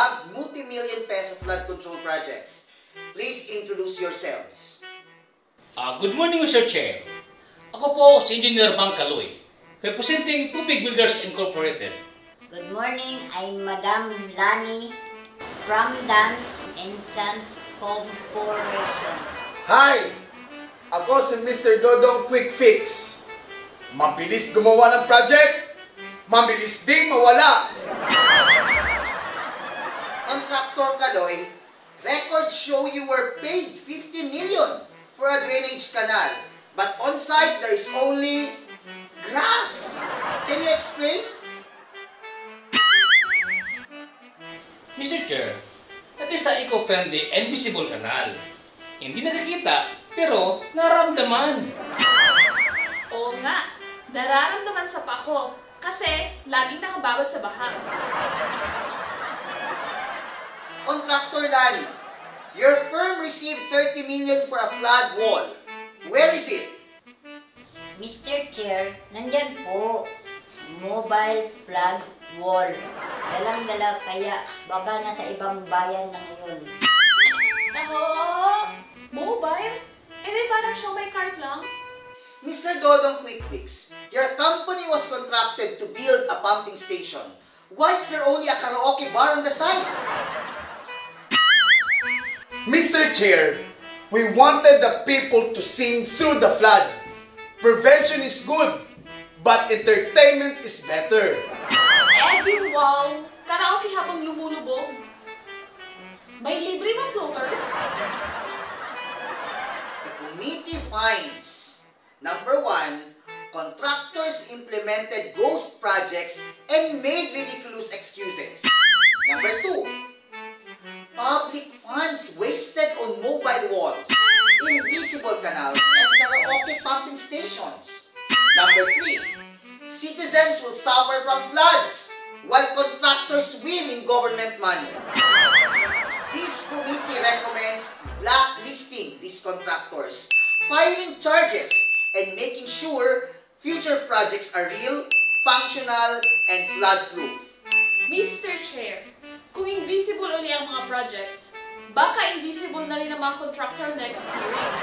bag multi-million peso flood control projects. Please introduce yourselves. Good morning, Mr. Chair. Ako po si Engineer Bang Kaloy, representing Tubig Builders Incorporated. Good morning, I'm Madam Lani from Dance and Sons Corporation. Hi! Ako si Mr. Dodong Quick Fix. Mabilis gumawa ng project, mabilis ding mawala. Contractor Kaloy, records show you were paid 50 million for a drainage canal. But on site, there is only grass. Can you explain? Mr. Chair, that is the eco-friendly and visible canal. Hindi nakikita, pero nararamdaman. Oo nga, nararamdaman sa pako kasi laging nakababad sa baha. Contractor Lani, your firm received 30 million for a flood wall. Where is it? Mr. Chair, nandyan po. Mobile flood wall. Dalang-dala kaya baka nasa ibang bayan na ngayon. Mobile? Eh di parang siya may card lang? Mr. Dodong Quick Fix, your company was contracted to build a pumping station. Why is there only a karaoke bar on the side? Mr. Chair, we wanted the people to sing through the flood. Prevention is good, but entertainment is better. Eddie, wow! Karaoke habang lumulubog. May libre bang floaters? The committee finds, number 1, contractors implemented ghost projects and made ridiculous excuses. Number 2, public funds wasted on mobile walls, invisible canals, and karaoke pumping stations. Number 3, citizens will suffer from floods while contractors win in government money. This committee recommends blacklisting these contractors, filing charges, and making sure future projects are real, functional, and flood-proof. Mr. Chair, kung invisible uli ang mga projects, baka invisible na rin ang mga contractor next hearing.